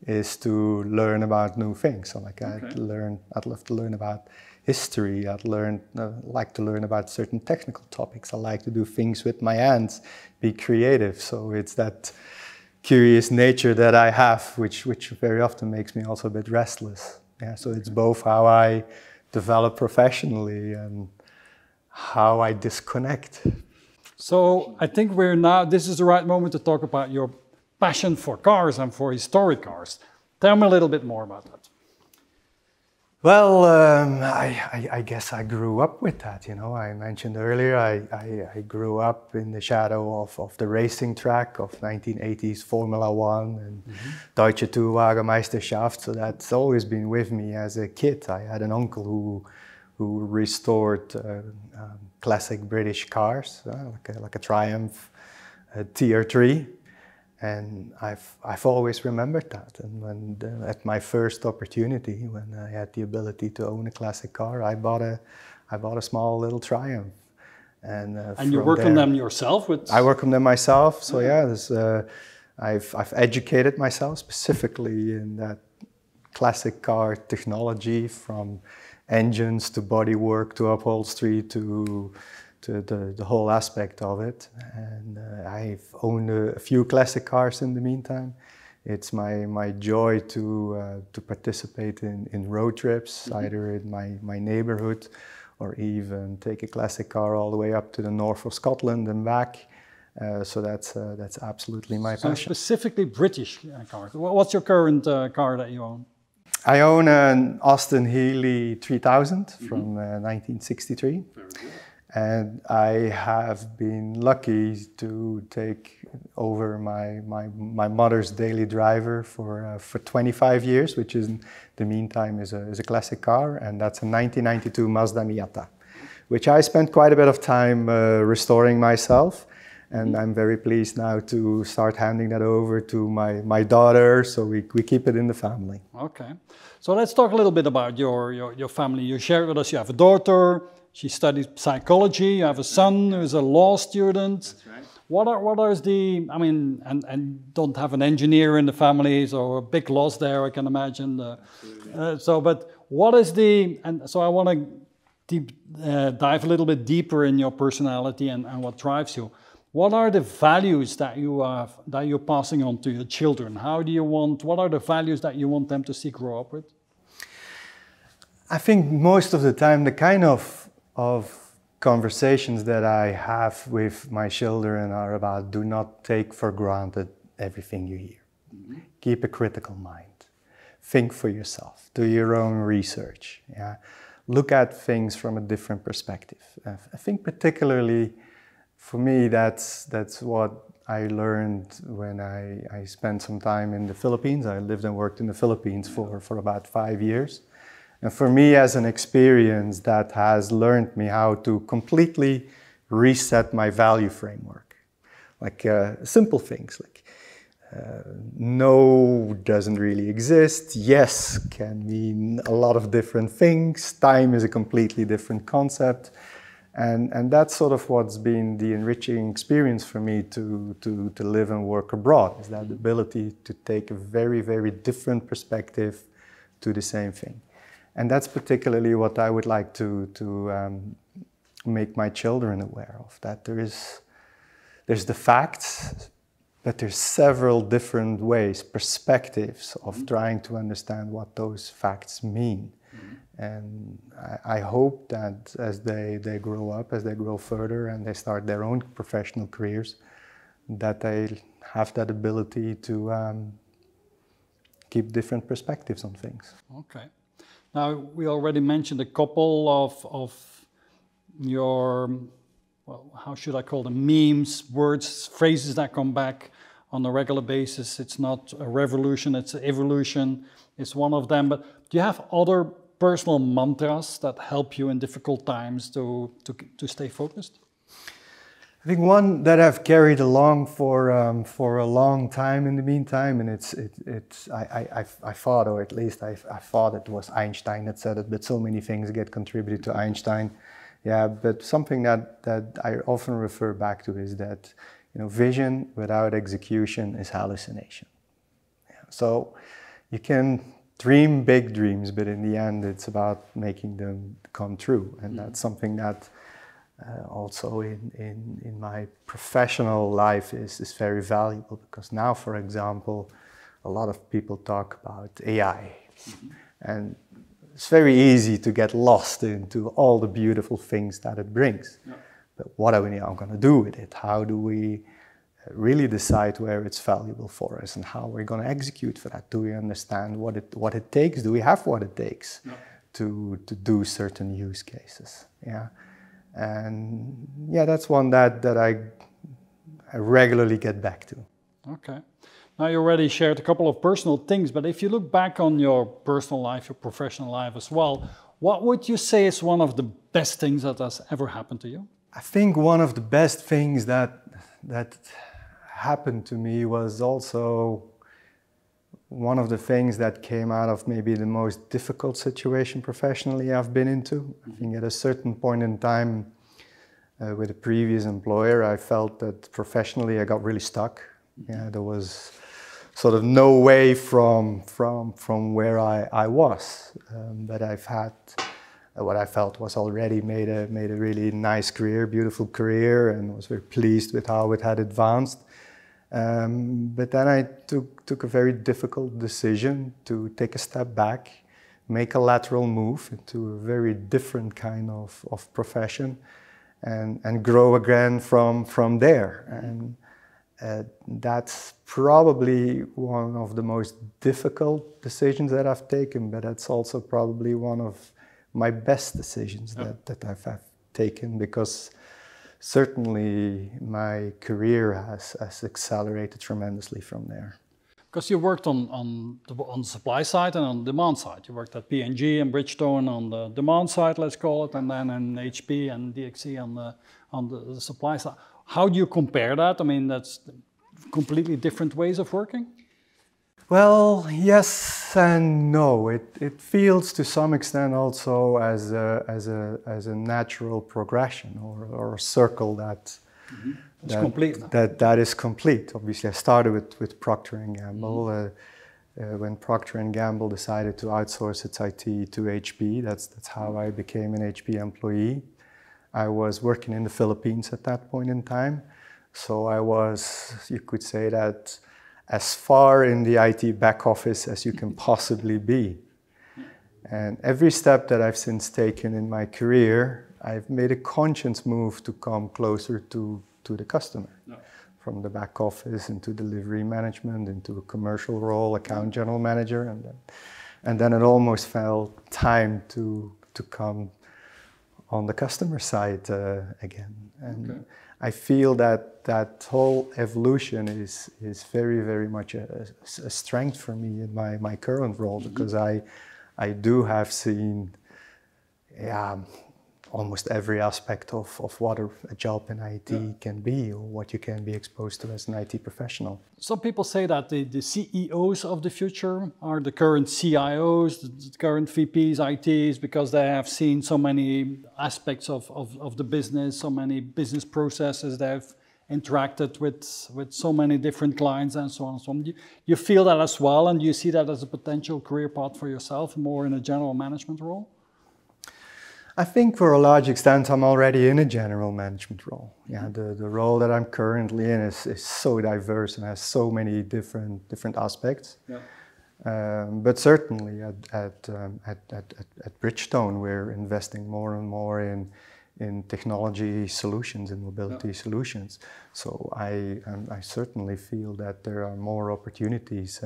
is to learn about new things. So like I'd love to learn about history. I'd like to learn about certain technical topics. I like to do things with my hands, be creative. So it's that curious nature that I have, which very often makes me also a bit restless. Yeah. So it's both how I develop professionally and how I disconnect. So I think this is the right moment to talk about your passion for cars and for historic cars. Tell me a little bit more about that. Well, I guess I grew up with that. You know, I mentioned earlier, I grew up in the shadow of the racing track of 1980s Formula One and Deutsche Tourwagenmeisterschaft. So that's always been with me as a kid. I had an uncle who restored classic British cars, like a Triumph, a Tier 3. And I've always remembered that. And when at my first opportunity, when I had the ability to own a classic car, I bought a small little Triumph. And you work on them yourself? I work on them myself. So I've educated myself specifically in that classic car technology, from engines to bodywork to upholstery to the whole aspect of it. And I've owned a few classic cars in the meantime. It's my joy to participate in road trips, either in my neighborhood, or even take a classic car all the way up to the north of Scotland and back. So that's absolutely my passion. So specifically British cars. What's your current car that you own? I own an Austin Healey 3000 from 1963. Very good. And I have been lucky to take over my mother's daily driver for 25 years, which in the meantime is a classic car, and that's a 1992 Mazda Miata, which I spent quite a bit of time restoring myself. And I'm very pleased now to start handing that over to my daughter, so we keep it in the family. Okay. So let's talk a little bit about your family. You shared with us you have a daughter, she studies psychology, you have a son who's a law student. That's right. What are the, I mean, and don't have an engineer in the families or a big loss there, I can imagine. But what is the, and so I want to dive a little bit deeper in your personality and what drives you. What are the values that you're passing on to your children? What are the values that you want them to see grow up with? I think most of the time the kind of conversations that I have with my children are about do not take for granted everything you hear. Mm-hmm. Keep a critical mind. Think for yourself. Do your own research. Yeah? Look at things from a different perspective. I think particularly for me that's what I learned when I spent some time in the Philippines. I lived and worked in the Philippines for about 5 years. And for me as an experience that has learned me how to completely reset my value framework. Like simple things like no doesn't really exist, yes can mean a lot of different things, time is a completely different concept. And that's sort of what's been the enriching experience for me to live and work abroad, is that ability to take a very, very different perspective to the same thing. And that's particularly what I would like to make my children aware of, that there's the facts, but there's several different ways, perspectives of trying to understand what those facts mean. And I hope that as they grow up, as they grow further and they start their own professional careers, that they have that ability to keep different perspectives on things. Okay. Now, we already mentioned a couple of your, well, how should I call them, memes, words, phrases that come back on a regular basis. It's not a revolution, it's an evolution. It's one of them. But do you have other personal mantras that help you in difficult times to stay focused? I think one that I've carried along for a long time in the meantime, and I thought, or at least I thought it was Einstein that said it, but so many things get contributed to Einstein. Yeah, but something that I often refer back to is that, you know, vision without execution is hallucination. Yeah, so you can dream big dreams, but in the end it's about making them come true, and that's something that also in my professional life is very valuable, because now, for example, a lot of people talk about AI, and it's very easy to get lost into all the beautiful things that it brings. Yeah. But what are we now going to do with it? How do we really decide where it's valuable for us, and how we're going to execute for that? Do we understand what it takes? Do we have what it takes to do certain use cases? Yeah. And yeah, that's one that I regularly get back to. Okay. Now, you already shared a couple of personal things, but if you look back on your personal life, your professional life as well, what would you say is one of the best things that has ever happened to you? I think one of the best things that happened to me was also one of the things that came out of maybe the most difficult situation professionally I've been into. I think at a certain point in time with a previous employer, I felt that professionally I got really stuck. Yeah, there was sort of no way from where I was. But I've had what I felt was already made a really nice career, beautiful career, and was very pleased with how it had advanced. But then I took a very difficult decision to take a step back, make a lateral move into a very different kind of profession, and grow again from there. And that's probably one of the most difficult decisions that I've taken, but that's also probably one of my best decisions that I've taken, because certainly my career has accelerated tremendously from there. Because you worked on the supply side and on the demand side. You worked at P&G and Bridgestone on the demand side, let's call it, and then in HP and DXC on the supply side. How do you compare that? I mean, that's completely different ways of working? Well, yes and no. It feels to some extent also as a natural progression or a circle that It's complete now. That is complete. Obviously, I started with Procter & Gamble. When Procter & Gamble decided to outsource its IT to HP, that's how I became an HP employee. I was working in the Philippines at that point in time. So I was, you could say that, as far in the IT back office as you can possibly be. And every step that I've since taken in my career, I've made a conscious move to come closer to the customer. No. From the back office into delivery management, into a commercial role, account general manager, and then it almost felt time to come on the customer side again. And okay. I feel that whole evolution is very, very much a strength for me in my current role, because I do have seen almost every aspect of what a job in IT can be, or what you can be exposed to as an IT professional. Some people say that the CEOs of the future are the current CIOs, the current VPs, ITs, because they have seen so many aspects of the business, so many business processes. They've interacted with so many different clients and so on and so on. You feel that as well, and you see that as a potential career path for yourself, more in a general management role? I think for a large extent I'm already in a general management role. Yeah, the role that I'm currently in is so diverse and has so many different aspects. Yeah. But certainly at Bridgestone we're investing more and more in technology solutions and mobility solutions. So I certainly feel that there are more opportunities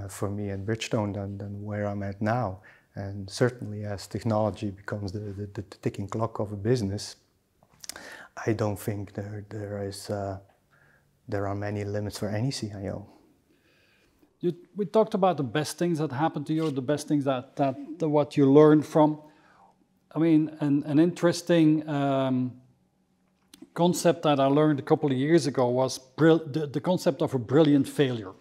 for me in Bridgestone than where I'm at now. And certainly as technology becomes the ticking clock of a business, I don't think there are many limits for any CIO. We talked about the best things that happened to you, the best things that what you learned from. I mean, an interesting concept that I learned a couple of years ago was the concept of a brilliant failure.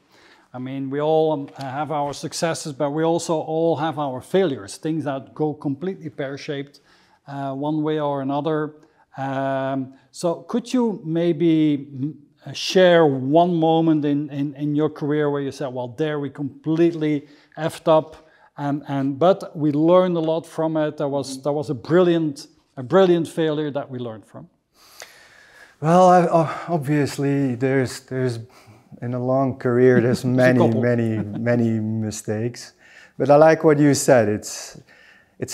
I mean, we all have our successes, but we also all have our failures, things that go completely pear-shaped one way or another. So could you maybe share one moment in your career where you said, well, there we completely effed up, but we learned a lot from it. There was a brilliant failure that we learned from. Well, obviously there's in a long career, there's many mistakes. But I like what you said. It's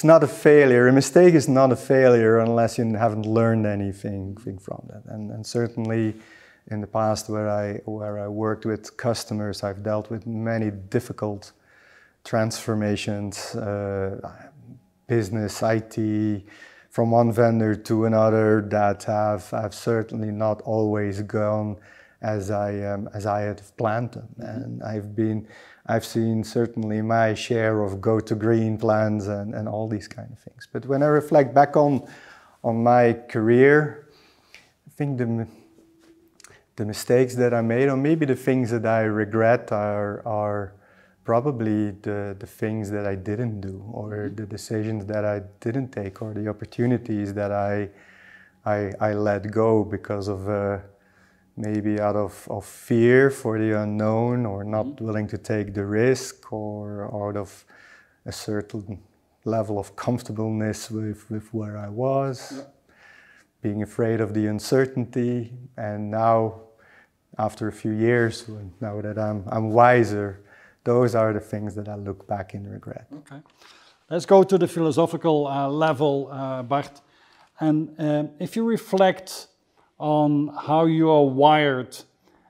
not a failure. A mistake is not a failure unless you haven't learned anything from that. And certainly, in the past, where I worked with customers, I've dealt with many difficult transformations, business, IT, from one vendor to another, that have certainly not always gone as I had planned them. And I've seen certainly my share of go to green plans and all these kind of things. But when I reflect back on my career, I think the mistakes that I made, or maybe the things that I regret, are probably the things that I didn't do, or the decisions that I didn't take, or the opportunities that I let go because of maybe out of fear for the unknown, or not willing to take the risk, or out of a certain level of comfortableness with where I was, being afraid of the uncertainty. And now, after a few years, now that I'm wiser, those are the things that I look back in regret. Okay, let's go to the philosophical level, Bart. And if you reflect on how you are wired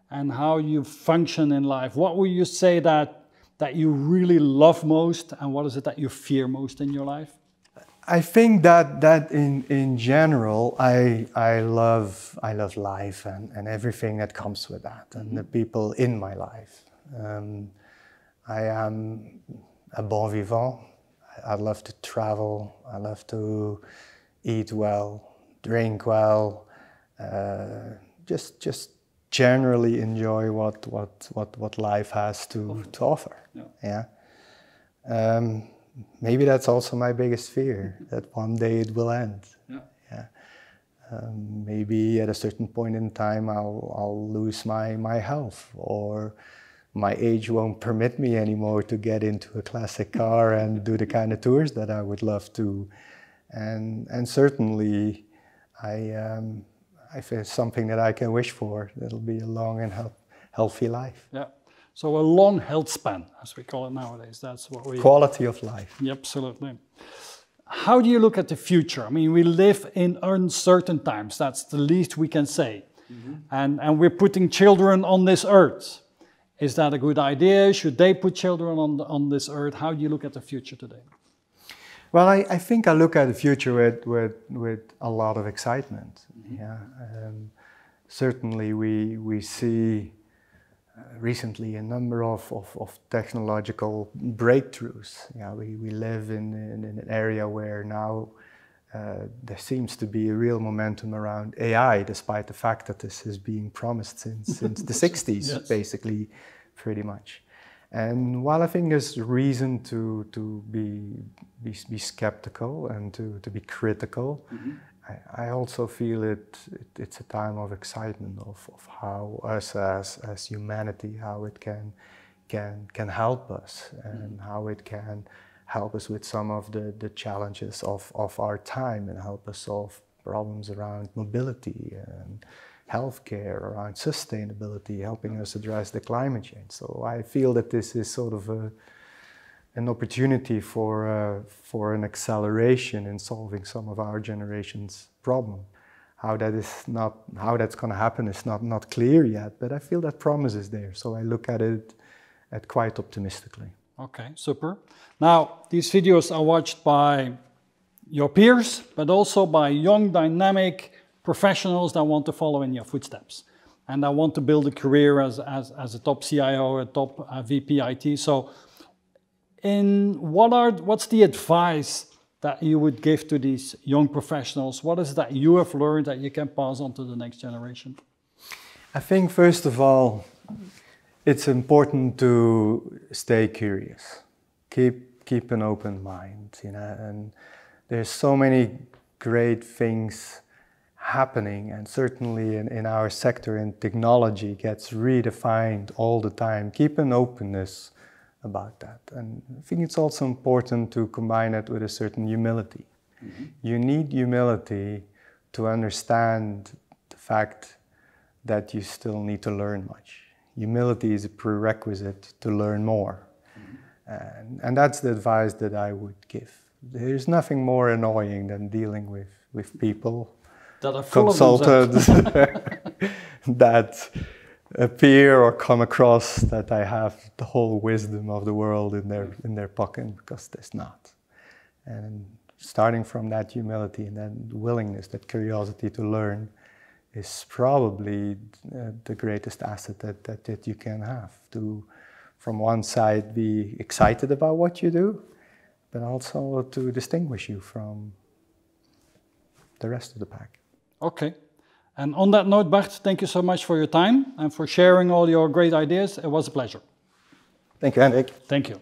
and how you function in life, what would you say that you really love most, and what is it that you fear most in your life? I think that in general, I love life and everything that comes with that, and the people in my life. I am a bon vivant. I love to travel. I love to eat well, drink well. Just generally enjoy what life has to offer. Yeah. Maybe that's also my biggest fear, that one day it will end. Yeah. Maybe at a certain point in time I'll lose my health, or my age won't permit me anymore to get into a classic car and do the kind of tours that I would love to. And certainly if it's something that I can wish for, it'll be a long and healthy life. Yeah. So a long health span, as we call it nowadays. That's what we... Quality of life. Yeah, absolutely. How do you look at the future? I mean, we live in uncertain times. That's the least we can say. And we're putting children on this earth. Is that a good idea? Should they put children on this earth? How do you look at the future today? Well, I think I look at the future with a lot of excitement. Yeah. Certainly we see recently a number of technological breakthroughs. Yeah, we live in an area where now there seems to be a real momentum around AI, despite the fact that this is being promised since the 60s, yes. Basically, pretty much. And while I think there's reason to be skeptical and to be critical, I also feel it's a time of excitement of how us as humanity, how it can help us, and how it can help us with some of the challenges of our time, and help us solve problems around mobility and healthcare, around sustainability, helping us address the climate change. So I feel that this is sort of an opportunity for an acceleration in solving some of our generation's problem. How that's going to happen is not clear yet, but I feel that promise is there. So I look at it quite optimistically. Okay, super. Now, these videos are watched by your peers, but also by young, dynamic professionals that want to follow in your footsteps and that want to build a career as a top CIO, a top VP IT. So what's the advice that you would give to these young professionals? What is it that you have learned that you can pass on to the next generation? I think first of all, it's important to stay curious. Keep an open mind, you know, and there's so many great things happening, and certainly in our sector, in technology, gets redefined all the time. Keep an openness about that. And I think it's also important to combine it with a certain humility. You need humility to understand the fact that you still need to learn much. Humility is a prerequisite to learn more. And that's the advice that I would give. There's nothing more annoying than dealing with people, that are full consultants that appear or come across that I have the whole wisdom of the world in their pocket, because there's not. And starting from that humility and that willingness, that curiosity to learn, is probably the greatest asset that you can have. To, from one side, be excited about what you do, but also to distinguish you from the rest of the pack. Okay. And on that note, Bart, thank you so much for your time and for sharing all your great ideas. It was a pleasure. Thank you, Hendrik. Thank you.